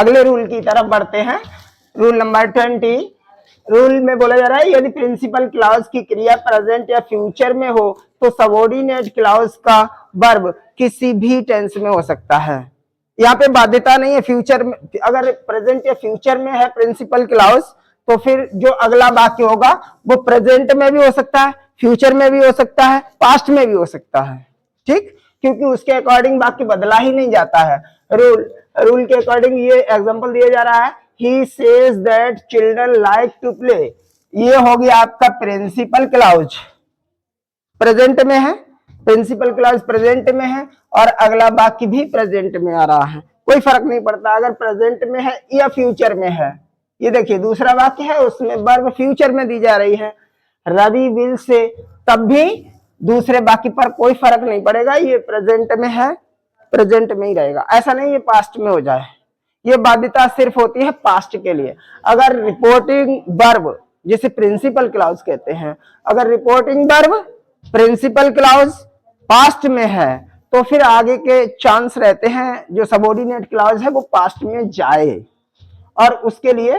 अगले रूल की तरफ बढ़ते हैं। Rule number 20। रूल में बोला जा रहा है यदि प्रिंसिपल क्लॉज की क्रिया प्रेजेंट या फ्यूचर में हो तो सबऑर्डिनेट क्लॉज का वर्ब किसी भी टेंस में हो सकता है। यहाँ पे बाध्यता नहीं है फ्यूचर में, अगर प्रेजेंट या फ्यूचर में है प्रिंसिपल क्लॉज तो फिर जो अगला वाक्य होगा वो प्रेजेंट में भी हो सकता है, फ्यूचर में भी हो सकता है, पास्ट में भी हो सकता है। ठीक, क्योंकि उसके अकॉर्डिंग वाक्य बदला ही नहीं जाता है। रूल के अकॉर्डिंग ये एग्जांपल दिया जा रहा है, he says that children like to play। ये हो गया आपका प्रिंसिपल क्लॉज, प्रेजेंट में है, प्रिंसिपल क्लॉज प्रेजेंट में है और अगला वाक्य भी प्रेजेंट में आ रहा है। कोई फर्क नहीं पड़ता अगर प्रेजेंट में है या फ्यूचर में है। ये देखिए दूसरा वाक्य है उसमें वर्ब फ्यूचर में दी जा रही है, रवि विल से, तब भी दूसरे वाक्य पर कोई फर्क नहीं पड़ेगा, ये प्रेजेंट में है, प्रेजेंट में ही रहेगा। ऐसा नहीं ये पास्ट में हो जाए, ये बाध्यता सिर्फ होती है पास्ट के लिए। अगर रिपोर्टिंग वर्ब जिसे प्रिंसिपल क्लॉज कहते हैं, अगर reporting verb principal clause past में है तो फिर आगे के चांस रहते हैं जो सबऑर्डिनेट क्लॉज है वो पास्ट में जाए, और उसके लिए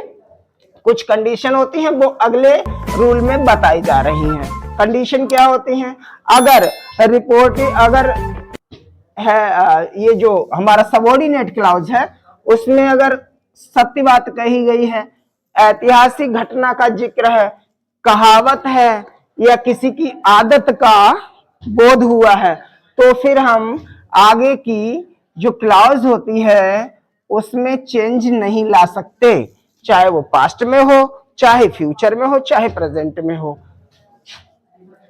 कुछ कंडीशन होती हैं वो अगले रूल में बताई जा रही हैं। कंडीशन क्या होती हैं? अगर रिपोर्टिंग, अगर है ये जो हमारा सबऑर्डिनेट क्लॉज है उसमें अगर सत्य बात कही गई है, ऐतिहासिक घटना का जिक्र है, कहावत है या किसी की आदत का बोध हुआ है, तो फिर हम आगे की जो क्लॉज होती है उसमें चेंज नहीं ला सकते, चाहे वो पास्ट में हो, चाहे फ्यूचर में हो, चाहे प्रेजेंट में हो।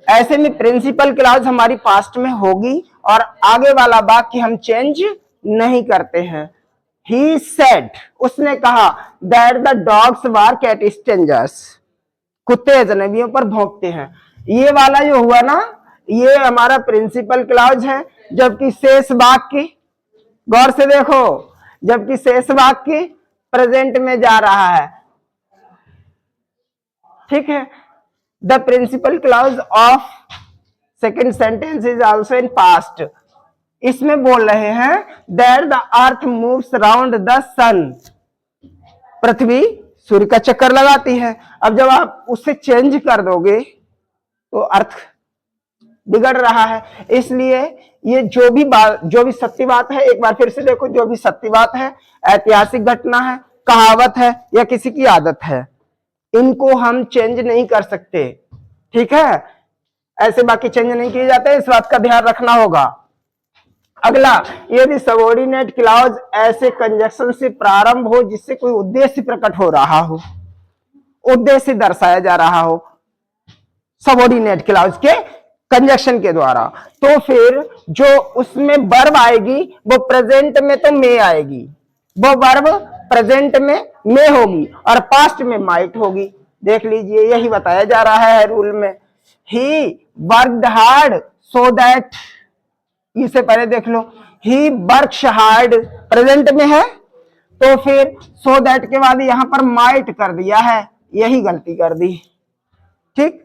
ऐसे में प्रिंसिपल क्लॉज हमारी पास्ट में होगी और आगे वाला वाक्य हम चेंज नहीं करते हैं। He said, उसने कहा that the dogs bark at strangers, कुत्ते अजनबियों पर भौंकते हैं। ये वाला जो हुआ ना, ये हमारा प्रिंसिपल क्लॉज है, जबकि शेष वाक्य, गौर से देखो, जबकि शेष वाक्य प्रेजेंट में जा रहा है। ठीक है, the principal clause of second sentence is also in past. इसमें बोल रहे हैं that the earth moves round the sun, पृथ्वी सूर्य का चक्कर लगाती है। अब जब आप उससे चेंज कर दोगे तो अर्थ बिगड़ रहा है, इसलिए ये जो भी सत्य बात है, एक बार फिर से देखो, जो भी सत्य बात है, ऐतिहासिक घटना है, कहावत है या किसी की आदत है, इनको हम चेंज नहीं कर सकते। ठीक है, ऐसे बाकी चेंज नहीं किए जाते, इस बात का ध्यान रखना होगा। अगला, यदि सबऑर्डिनेट क्लॉज ऐसे कंजक्शन से प्रारंभ हो जिससे कोई उद्देश्य प्रकट हो रहा हो, उद्देश्य दर्शाया जा रहा हो सबऑर्डिनेट क्लॉज के कंजक्शन के द्वारा, तो फिर जो उसमें वर्ब आएगी वो प्रेजेंट में तो मे आएगी, वो वर्ब प्रेजेंट में मे होगी और पास्ट में माइट होगी। देख लीजिए, यही बताया जा रहा है रूल में। He worked hard so that, इससे पहले देख लो, ही वर्क्स हार्ड प्रेजेंट में है तो फिर सो दैट के बाद यहां पर माइट कर दिया है, यही गलती कर दी। ठीक,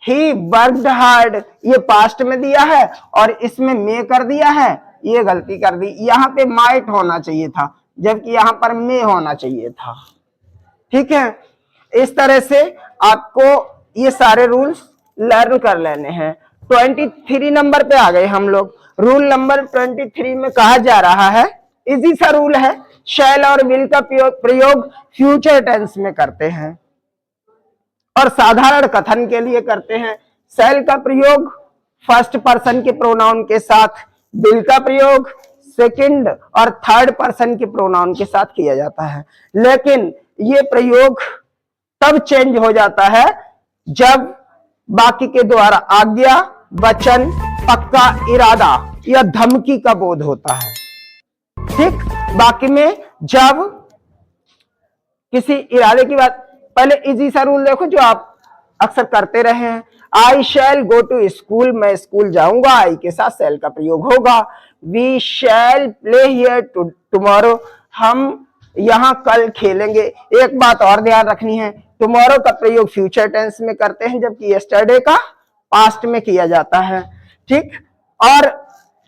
ही वर्क्ड हार्ड ये पास्ट में दिया है और इसमें मे कर दिया है, ये गलती कर दी। यहां पे माइट होना चाहिए था जबकि यहां पर मे होना चाहिए था। ठीक है, इस तरह से आपको ये सारे रूल्स लर्न कर लेने हैं। 23 नंबर पे आ गए हम लोग। रूल नंबर 23 में कहा जा रहा है, इजी सा रूल है, शैल और विल का प्रयोग फ्यूचर टेंस में करते हैं और साधारण कथन के लिए करते हैं। शैल का प्रयोग फर्स्ट पर्सन के प्रोनाउन के साथ, विल का प्रयोग सेकंड और थर्ड पर्सन के प्रोनाउन के साथ किया जाता है। लेकिन ये प्रयोग तब चेंज हो जाता है जब बाकी के द्वारा आज्ञा, वचन, पक्का इरादा या धमकी का बोध होता है। ठीक, बाकी में जब किसी इरादे की बात, पहले इजी सा रूल देखो जो आप अक्सर करते रहे हैं, I shall go to school, मैं स्कूल जाऊंगा, आई के साथ शैल का प्रयोग होगा। We shall play here tomorrow, हम यहां कल खेलेंगे। एक बात और ध्यान रखनी है, टुमारो का प्रयोग फ्यूचर टेंस में करते हैं जबकि यस्टरडे का पास्ट में किया जाता है। ठीक, और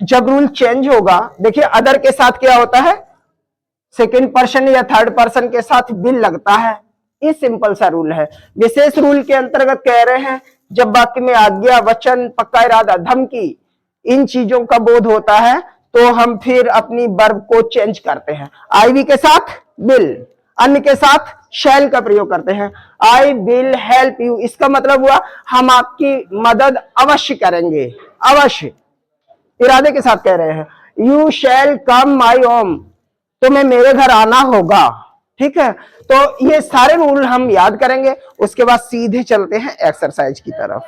जब रूल चेंज होगा, देखिए अदर के साथ क्या होता है, सेकंड पर्सन या थर्ड पर्सन के साथ विल लगता है। ये सिंपल सा रूल है। विशेष रूल के अंतर्गत कह रहे हैं जब वाक्य में आज्ञा, वचन, पक्का इरादा, धमकी इन चीजों का बोध होता है तो हम फिर अपनी वर्ब को चेंज करते हैं। आईवी के साथ विल, अन्य के साथ शैल का प्रयोग करते हैं। आई विल हेल्प यू, इसका मतलब हुआ हम आपकी मदद अवश्य करेंगे, अवश्य इरादे के साथ कह रहे हैं। You shall come my home, तुम्हें मेरे घर आना होगा। ठीक है, तो ये सारे रूल हम याद करेंगे, उसके बाद सीधे चलते हैं एक्सरसाइज की तरफ।